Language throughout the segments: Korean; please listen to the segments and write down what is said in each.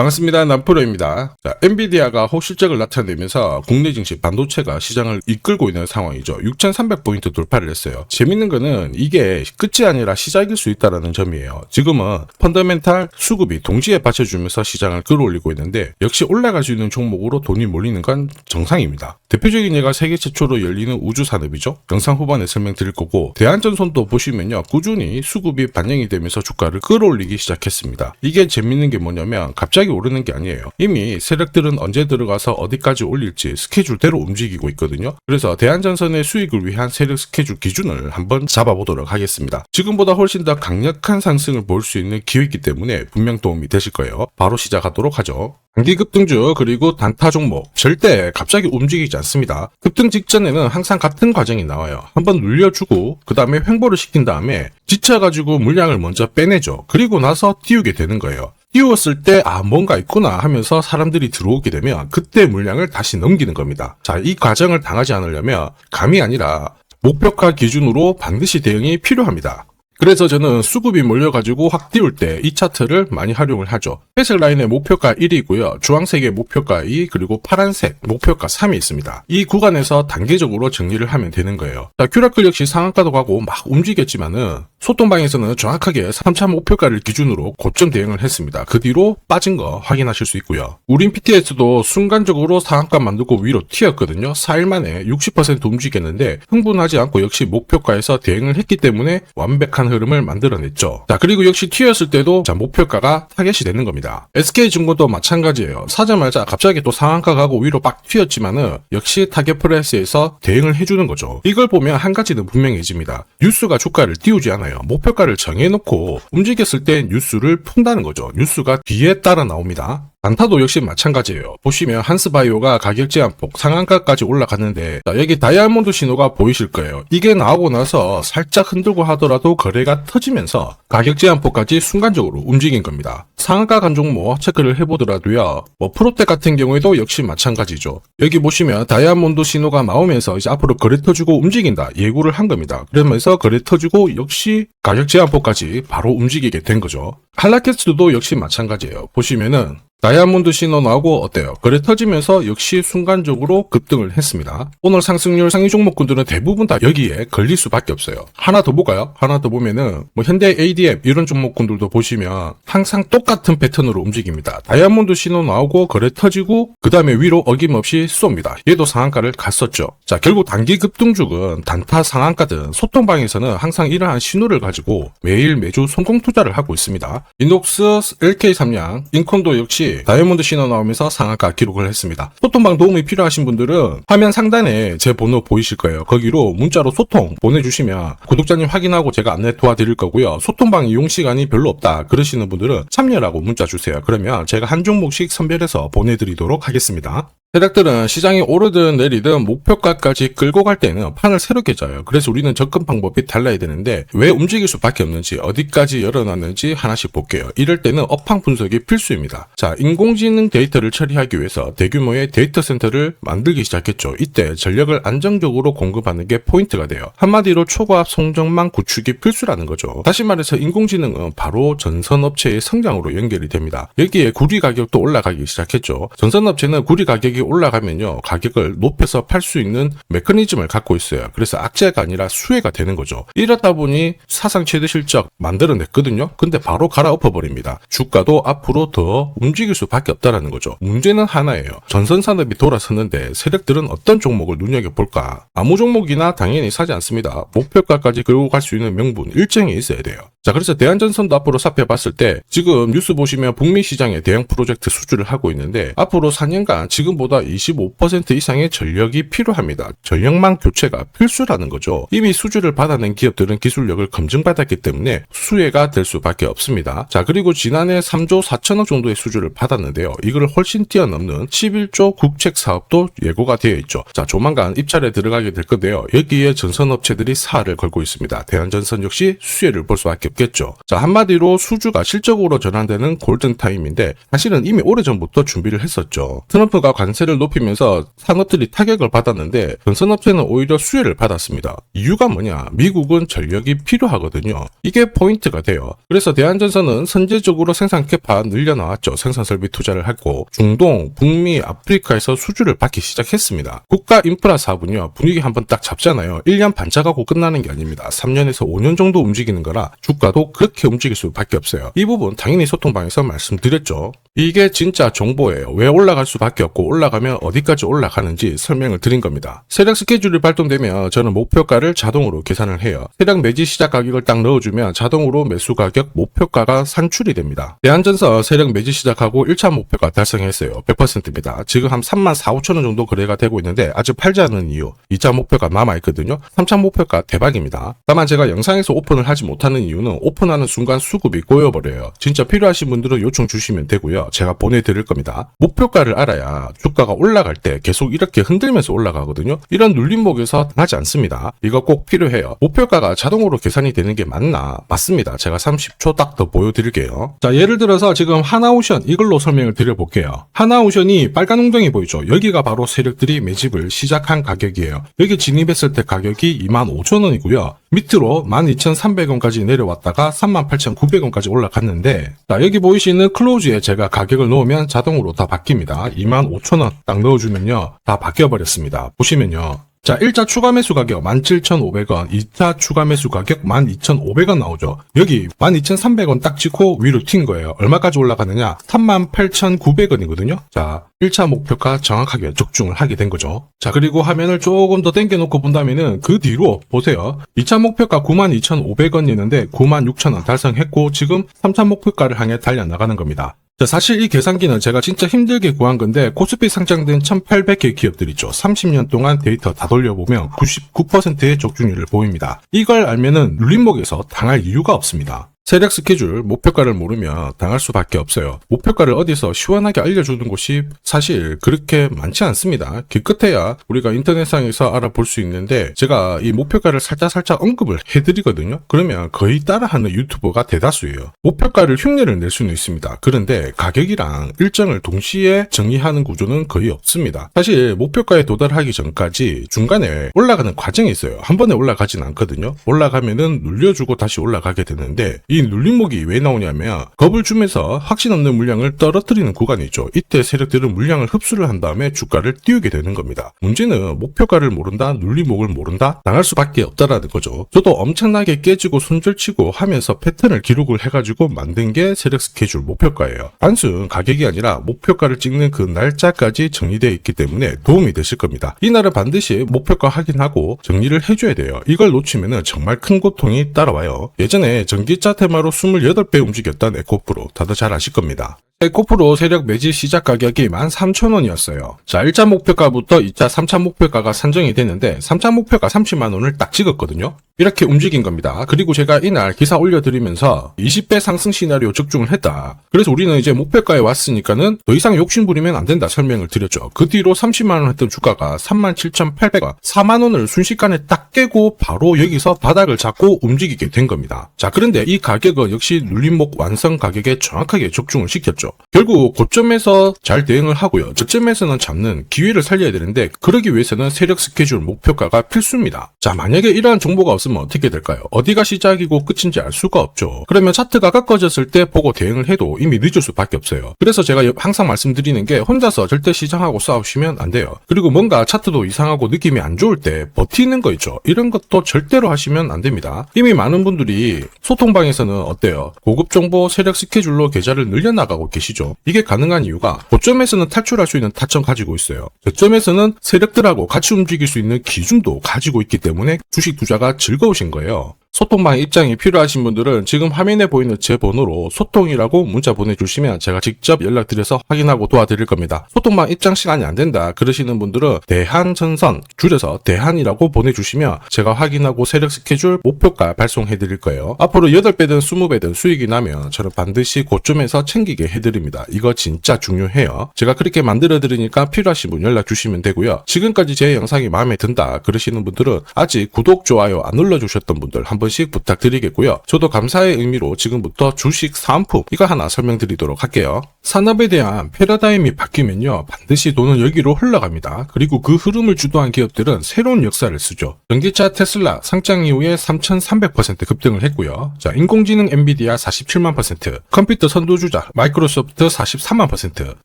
반갑습니다. 남프로입니다. 자, 엔비디아가 호실적을 나타내면서 국내 증시 반도체가 시장을 이끌고 있는 상황이죠. 6,300포인트 돌파를 했어요. 재밌는 거는 이게 끝이 아니라 시작일 수 있다는 점이에요. 지금은 펀더멘탈 수급이 동시에 받쳐주면서 시장을 끌어올리고 있는데 역시 올라갈 수 있는 종목으로 돈이 몰리는 건 정상입니다. 대표적인 예가 세계 최초로 열리는 우주산업이죠. 영상 후반에 설명드릴 거고 대한전선도 보시면요. 꾸준히 수급이 반영이 되면서 주가를 끌어올리기 시작했습니다. 이게 재밌는 게 뭐냐면 갑자기 오르는 게 아니에요. 이미 세력들은 언제 들어가서 어디까지 올릴지 스케줄대로 움직이고 있거든요. 그래서 대한전선의 수익을 위한 세력 스케줄 기준을 한번 잡아보도록 하겠습니다. 지금보다 훨씬 더 강력한 상승을 볼 수 있는 기회이기 때문에 분명 도움이 되실 거예요. 바로 시작하도록 하죠. 단기 급등주 그리고 단타 종목 절대 갑자기 움직이지 않습니다. 급등 직전에는 항상 같은 과정이 나와요. 한번 눌려주고 그 다음에 횡보를 시킨 다음에 지쳐가지고 물량을 먼저 빼내죠. 그리고 나서 띄우게 되는 거예요. 띄웠을 때 뭔가 있구나 하면서 사람들이 들어오게 되면 그때 물량을 다시 넘기는 겁니다. 자, 이 과정을 당하지 않으려면 감이 아니라 목표가 기준으로 반드시 대응이 필요합니다. 그래서 저는 수급이 몰려가지고 확 띄울 때 이 차트를 많이 활용을 하죠. 회색 라인의 목표가 1이고요. 주황색의 목표가 2 그리고 파란색 목표가 3이 있습니다. 이 구간에서 단계적으로 정리를 하면 되는 거예요. 자, 큐라클 역시 상한가도 가고 막 움직였지만은 소통방에서는 정확하게 3차 목표가를 기준으로 고점 대응을 했습니다. 그 뒤로 빠진 거 확인하실 수 있고요. 우린 PTS도 순간적으로 상한가 만들고 위로 튀었거든요. 4일 만에 60% 움직였는데 흥분하지 않고 역시 목표가에서 대응을 했기 때문에 완벽한 흐름을 만들어냈죠. 자, 그리고 역시 튀었을 때도 목표가가 타겟이 되는 겁니다. SK증권도 마찬가지예요. 사자마자 갑자기 또 상한가 가고 위로 빡 튀었지만은 역시 타겟 프라이스에서 대응을 해주는 거죠. 이걸 보면 한 가지는 분명해집니다. 뉴스가 주가를 띄우지 않아요. 목표가를 정해놓고 움직였을 때 뉴스를 푼다는 거죠. 뉴스가 뒤에 따라 나옵니다. 단타도 역시 마찬가지예요. 보시면 한스바이오가 가격 제한폭 상한가까지 올라갔는데 여기 다이아몬드 신호가 보이실 거예요. 이게 나오고 나서 살짝 흔들고 하더라도 거래가 터지면서 가격 제한폭까지 순간적으로 움직인 겁니다. 상한가 간 종목 체크를 해보더라도요. 프로텍 같은 경우에도 역시 마찬가지죠. 여기 보시면 다이아몬드 신호가 나오면서 이제 앞으로 거래 터지고 움직인다 예고를 한 겁니다. 그러면서 거래 터지고 역시 가격 제한폭까지 바로 움직이게 된 거죠. 한라캐스트도 역시 마찬가지예요. 보시면은 다이아몬드 신호 나오고 어때요? 거래 터지면서 역시 순간적으로 급등을 했습니다. 오늘 상승률 상위 종목군들은 대부분 다 여기에 걸릴 수밖에 없어요. 하나 더 볼까요? 하나 더 보면은 현대 ADM 이런 종목군들도 보시면 항상 똑같은 패턴으로 움직입니다. 다이아몬드 신호 나오고 거래 터지고 그 다음에 위로 어김없이 쏩니다. 얘도 상한가를 갔었죠. 자, 결국 단기 급등주는 단타 상한가든 소통방에서는 항상 이러한 신호를 가지고 매일 매주 성공 투자를 하고 있습니다. 인녹스, LK삼양, 인콘도 역시 다이아몬드 신호 나오면서 상한가 기록을 했습니다. 소통방 도움이 필요하신 분들은 화면 상단에 제 번호 보이실 거예요. 거기로 문자로 소통 보내주시면 구독자님 확인하고 제가 안내 도와드릴 거고요. 소통방 이용 시간이 별로 없다 그러시는 분들은 참여라고 문자 주세요. 그러면 제가 한 종목씩 선별해서 보내드리도록 하겠습니다. 세력들은 시장이 오르든 내리든 목표가까지 끌고 갈 때는 판을 새롭게 짜요. 그래서 우리는 접근 방법이 달라야 되는데 왜 움직일 수밖에 없는지 어디까지 열어놨는지 하나씩 볼게요. 이럴 때는 업황 분석이 필수입니다. 자, 인공지능 데이터를 처리하기 위해서 대규모의 데이터 센터를 만들기 시작했죠. 이때 전력을 안정적으로 공급하는 게 포인트가 돼요. 한마디로 초과압 송전망 구축이 필수라는 거죠. 다시 말해서 인공지능은 바로 전선업체의 성장으로 연결이 됩니다. 여기에 구리 가격도 올라가기 시작했죠. 전선업체는 구리 가격이 올라가면요 가격을 높여서 팔 수 있는 메커니즘을 갖고 있어요. 그래서 악재가 아니라 수혜가 되는 거죠. 이러다 보니 사상 최대 실적 만들어냈거든요. 근데 바로 갈아엎어 버립니다. 주가도 앞으로 더 움직일 수밖에 없다라는 거죠. 문제는 하나예요. 전선산업이 돌아섰는데 세력들은 어떤 종목을 눈여겨볼까? 아무 종목이나 당연히 사지 않습니다. 목표가까지 끌고 갈 수 있는 명분 일정이 있어야 돼요. 자, 그래서 대한전선도 앞으로 살펴봤을 때 지금 뉴스 보시면 북미 시장에 대형 프로젝트 수주를 하고 있는데 앞으로 4년간 지금보다 25% 이상의 전력이 필요합니다. 전력망 교체가 필수라는 거죠. 이미 수주를 받아낸 기업들은 기술력을 검증받았기 때문에 수혜가 될 수밖에 없습니다. 자, 그리고 지난해 3조 4천억 정도의 수주를 받았는데요. 이걸 훨씬 뛰어넘는 11조 국책 사업도 예고가 되어 있죠. 자, 조만간 입찰에 들어가게 될 건데요. 여기에 전선업체들이 사활을 걸고 있습니다. 대한전선 역시 수혜를 볼 수밖에 없겠죠. 자, 한마디로 수주가 실적으로 전환되는 골든타임인데 사실은 이미 오래전부터 준비를 했었죠. 트럼프가 관세를 높이면서 산업들이 타격을 받았는데 건설업체는 오히려 수혜를 받았습니다. 이유가 뭐냐? 미국은 전력이 필요하거든요. 이게 포인트가 돼요. 그래서 대한전선은 선제적으로 생산 캐파 늘려나왔죠. 생산 설비 투자를 하고 중동, 북미, 아프리카에서 수주를 받기 시작했습니다. 국가 인프라 사업은요, 분위기 한번 딱 잡잖아요. 1년 반짝하고 끝나는 게 아닙니다. 3년에서 5년 정도 움직이는 거라 주가도 그렇게 움직일 수밖에 없어요. 이 부분 당연히 소통방에서 말씀드렸죠. 이게 진짜 정보예요. 왜 올라갈 수밖에 없고 올라가면 어디까지 올라가는지 설명을 드린 겁니다. 세력 스케줄이 발동되면 저는 목표가를 자동으로 계산을 해요. 세력 매지 시작 가격을 딱 넣어주면 자동으로 매수 가격 목표가가 산출이 됩니다. 대한전선 세력 매지 시작하고 1차 목표가 달성했어요. 100%입니다. 지금 한 34,500원 정도 거래가 되고 있는데 아직 팔지 않는 이유 2차 목표가 남아있거든요. 3차 목표가 대박입니다. 다만 제가 영상에서 오픈을 하지 못하는 이유는 오픈하는 순간 수급이 꼬여버려요. 진짜 필요하신 분들은 요청 주시면 되고요. 제가 보내드릴 겁니다. 목표가를 알아야 주가가 올라갈 때 계속 이렇게 흔들면서 올라가거든요. 이런 눌림목에서 당하지 않습니다. 이거 꼭 필요해요. 목표가가 자동으로 계산이 되는 게 맞나? 맞습니다. 제가 30초 딱 더 보여드릴게요. 자, 예를 들어서 지금 하나오션 이걸로 설명을 드려볼게요. 하나오션이 빨간 웅덩이 보이죠? 여기가 바로 세력들이 매집을 시작한 가격이에요. 여기 진입했을 때 가격이 25,000원이고요. 밑으로 12,300원까지 내려왔다가 38,900원까지 올라갔는데, 자, 여기 보이시는 클로즈에 제가 가격을 넣으면 자동으로 다 바뀝니다. 25,000원 딱 넣어주면요, 다 바뀌어버렸습니다. 보시면요. 자, 1차 추가 매수 가격 17,500원, 2차 추가 매수 가격 12,500원 나오죠. 여기 12,300원 딱 찍고 위로 튄 거예요. 얼마까지 올라가느냐? 38,900원이거든요. 자, 1차 목표가 정확하게 적중을 하게 된 거죠. 자, 그리고 화면을 조금 더 당겨놓고 본다면은 그 뒤로 보세요. 2차 목표가 92,500원이었는데 96,000원 달성했고 지금 3차 목표가를 향해 달려나가는 겁니다. 자, 사실 이 계산기는 제가 진짜 힘들게 구한 건데 코스피 상장된 1800개 기업들 있죠. 30년 동안 데이터 다 돌려보면 99%의 적중률을 보입니다. 이걸 알면은 눌림목에서 당할 이유가 없습니다. 세력 스케줄, 목표가를 모르면 당할 수밖에 없어요. 목표가를 어디서 시원하게 알려주는 곳이 사실 그렇게 많지 않습니다. 기껏해야 우리가 인터넷상에서 알아볼 수 있는데 제가 이 목표가를 살짝 언급을 해드리거든요. 그러면 거의 따라하는 유튜버가 대다수예요. 목표가를 흉내를 낼 수는 있습니다. 그런데 가격이랑 일정을 동시에 정의하는 구조는 거의 없습니다. 사실 목표가에 도달하기 전까지 중간에 올라가는 과정이 있어요. 한 번에 올라가진 않거든요. 올라가면은 눌려주고 다시 올라가게 되는데 이 눌림목이 왜 나오냐면 겁을 주면서 확신 없는 물량을 떨어뜨리는 구간이 있죠. 이때 세력들은 물량을 흡수를 한 다음에 주가를 띄우게 되는 겁니다. 문제는 목표가를 모른다, 눌림목을 모른다, 당할 수밖에 없다라는 거죠. 저도 엄청나게 깨지고 손절치고 하면서 패턴을 기록을 해가지고 만든 게 세력 스케줄 목표가예요. 단순 가격이 아니라 목표가를 찍는 그 날짜까지 정리되어 있기 때문에 도움이 되실 겁니다. 이날은 반드시 목표가 확인하고 정리를 해줘야 돼요. 이걸 놓치면 정말 큰 고통이 따라와요. 예전에 전기차 테마로 28배 움직였던 에코프로 다들 잘 아실 겁니다. 에코프로 세력 매집 시작 가격이 13,000원이었어요. 자, 1차 목표가부터 2차, 3차 목표가가 산정이 됐는데 3차 목표가 30만원을 딱 찍었거든요. 이렇게 움직인 겁니다. 그리고 제가 이날 기사 올려드리면서 20배 상승 시나리오 적중을 했다. 그래서 우리는 이제 목표가에 왔으니까는 더 이상 욕심부리면 안 된다 설명을 드렸죠. 그 뒤로 30만원 했던 주가가 37,800원, 4만원을 순식간에 딱 깨고 바로 여기서 바닥을 잡고 움직이게 된 겁니다. 자, 그런데 이 가격은 역시 눌림목 완성 가격에 정확하게 적중을 시켰죠. 결국 고점에서 잘 대응을 하고요. 저점에서는 잡는 기회를 살려야 되는데 그러기 위해서는 세력 스케줄 목표가가 필수입니다. 자, 만약에 이러한 정보가 없으면 어떻게 될까요? 어디가 시작이고 끝인지 알 수가 없죠. 그러면 차트가 꺾어졌을 때 보고 대응을 해도 이미 늦을 수밖에 없어요. 그래서 제가 항상 말씀드리는 게 혼자서 절대 시장하고 싸우시면 안 돼요. 그리고 뭔가 차트도 이상하고 느낌이 안 좋을 때 버티는 거 있죠. 이런 것도 절대로 하시면 안 됩니다. 이미 많은 분들이 소통방에서는 어때요? 고급 정보 세력 스케줄로 계좌를 늘려나가고 계시죠. 이게 가능한 이유가 고점에서는 탈출할 수 있는 타점 가지고 있어요. 저점에서는 세력들하고 같이 움직일 수 있는 기준도 가지고 있기 때문에 주식 투자가 즐거우신 거예요. 소통방 입장이 필요하신 분들은 지금 화면에 보이는 제 번호로 소통이라고 문자 보내주시면 제가 직접 연락드려서 확인하고 도와드릴 겁니다. 소통방 입장 시간이 안 된다 그러시는 분들은 대한전선 줄여서 대한이라고 보내주시면 제가 확인하고 세력 스케줄 목표가 발송해드릴 거예요. 앞으로 8배든 20배든 수익이 나면 저는 반드시 고점에서 챙기게 해드립니다. 이거 진짜 중요해요. 제가 그렇게 만들어드리니까 필요하신 분 연락 주시면 되고요. 지금까지 제 영상이 마음에 든다 그러시는 분들은 아직 구독, 좋아요 안 눌러주셨던 분들 한번 번씩 부탁드리겠고요. 저도 감사의 의미로 지금부터 주식 사은품 이거 하나 설명드리도록 할게요. 산업에 대한 패러다임이 바뀌면요, 반드시 돈은 여기로 흘러갑니다. 그리고 그 흐름을 주도한 기업들은 새로운 역사를 쓰죠. 전기차 테슬라 상장 이후에 3,300% 급등을 했고요. 자, 인공지능 엔비디아 47만 %, 컴퓨터 선두주자 마이크로소프트 43만 %,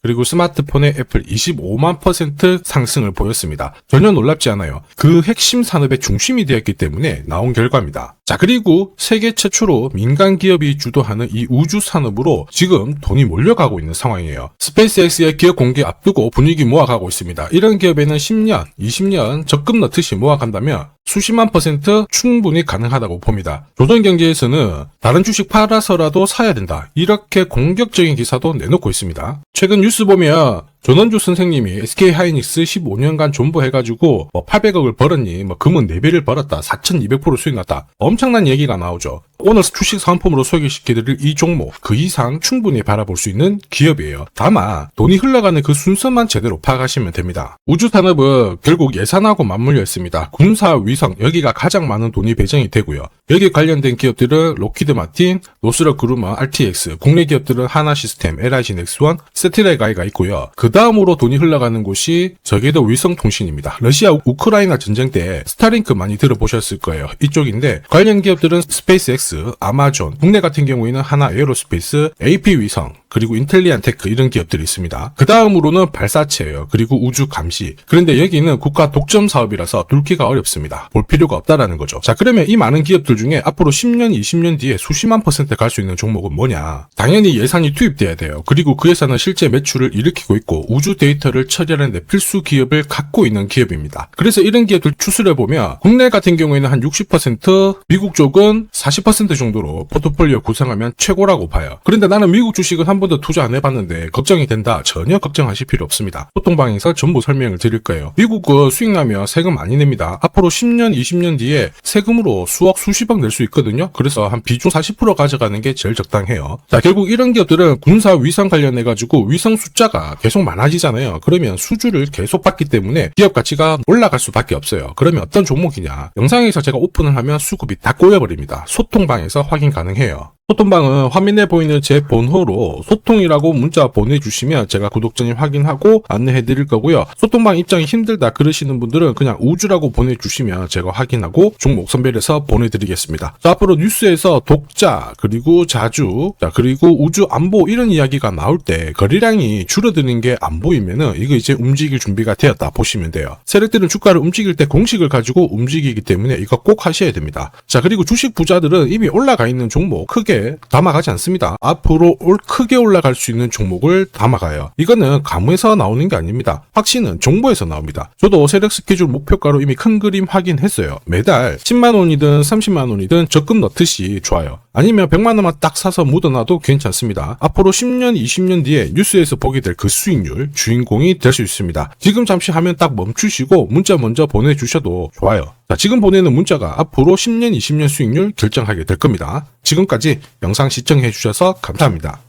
그리고 스마트폰의 애플 25만 % 상승을 보였습니다. 전혀 놀랍지 않아요. 그 핵심 산업의 중심이 되었기 때문에 나온 결과입니다. 자, 그리고 세계 최초로 민간 기업이 주도하는 이 우주 산업으로 지금 돈이 몰려가고 있는 상황이에요. 스페이스X의 기업 공개 앞두고 분위기 모아가고 있습니다. 이런 기업에는 10년, 20년 적금 넣듯이 모아간다면 수십만 % 충분히 가능하다고 봅니다. 조선경제에서는 다른 주식 팔아서라도 사야 된다, 이렇게 공격적인 기사도 내놓고 있습니다. 최근 뉴스 보면 전원주 선생님이 SK하이닉스 15년간 존버해가지고 800억을 벌었니, 금은 4배를 벌었다, 4200% 수익 났다, 엄청난 얘기가 나오죠. 오늘 주식 상품으로 소개시켜드릴 이 종목, 그 이상 충분히 바라볼 수 있는 기업이에요. 다만 돈이 흘러가는 그 순서만 제대로 파악하시면 됩니다. 우주산업은 결국 예산하고 맞물려 있습니다. 군사 위성, 여기가 가장 많은 돈이 배정이 되고요. 여기 관련된 기업들은 로키드 마틴, 노스럽 그루먼, RTX, 국내 기업들은 하나시스템, LIG 넥스원, 세트레가이가 있고요. 그 다음으로 돈이 흘러가는 곳이 저궤도 위성통신입니다. 러시아 우크라이나 전쟁 때 스타링크 많이 들어보셨을 거예요. 이쪽인데 관련 기업들은 스페이스X, 아마존, 국내 같은 경우에는 하나 에어로스페이스, AP위성, 그리고 인텔리안테크, 이런 기업들이 있습니다. 그 다음으로는 발사체예요. 그리고 우주 감시. 그런데 여기는 국가 독점 사업이라서 둘기가 어렵습니다. 볼 필요가 없다라는 거죠. 자, 그러면 이 많은 기업들 중에 앞으로 10년, 20년 뒤에 수십만 % 갈 수 있는 종목은 뭐냐? 당연히 예산이 투입돼야 돼요. 그리고 그 예산은 실제 매출을 일으키고 있고 우주 데이터를 처리하는 데 필수 기업을 갖고 있는 기업입니다. 그래서 이런 기업들 추스를 보면 국내 같은 경우에는 한 60%, 미국 쪽은 40% 정도로 포트폴리오 구성하면 최고라고 봐요. 그런데 나는 미국 주식은 한 번도 투자 안 해봤는데 걱정이 된다. 전혀 걱정하실 필요 없습니다. 소통방에서 전부 설명을 드릴 거예요. 미국은 수익 나면 세금 많이 냅니다. 앞으로 10년, 20년 뒤에 세금으로 수억, 수십억 낼 수 있거든요. 그래서 한 비중 40% 가져가는 게 제일 적당해요. 자, 결국 이런 기업들은 군사 위성 관련해가지고 위성 숫자가 계속 많아지잖아요. 그러면 수주를 계속 받기 때문에 기업 가치가 올라갈 수밖에 없어요. 그러면 어떤 종목이냐? 영상에서 제가 오픈을 하면 수급이 다 꼬여버립니다. 소통방에서 확인 가능해요. 소통방은 화면에 보이는 제 번호로 소통이라고 문자 보내주시면 제가 구독자님 확인하고 안내해 드릴 거고요. 소통방 입장이 힘들다 그러시는 분들은 그냥 우주라고 보내주시면 제가 확인하고 종목 선별해서 보내드리겠습니다. 자, 앞으로 뉴스에서 독자, 그리고 자주, 그리고 우주 안보 이런 이야기가 나올 때 거래량이 줄어드는 게 안 보이면은 이거 이제 움직일 준비가 되었다 보시면 돼요. 세력들은 주가를 움직일 때 공식을 가지고 움직이기 때문에 이거 꼭 하셔야 됩니다. 자, 그리고 주식 부자들은 이미 올라가 있는 종목 크게 담아가지 않습니다. 앞으로 크게 올라갈 수 있는 종목을 담아가요. 이거는 가무에서 나오는 게 아닙니다. 확신은 정보에서 나옵니다. 저도 세력 스케줄 목표가로 이미 큰 그림 확인했어요. 매달 10만 원이든 30만 원이든 적금 넣듯이 좋아요. 아니면 100만 원만 딱 사서 묻어놔도 괜찮습니다. 앞으로 10년, 20년 뒤에 뉴스에서 보게 될 그 수익률 주인공이 될 수 있습니다. 지금 잠시 화면 딱 멈추시고 문자 먼저 보내주셔도 좋아요. 자, 지금 보내는 문자가 앞으로 10년, 20년 수익률 결정하게 될 겁니다. 지금까지 영상 시청해 주셔서 감사합니다.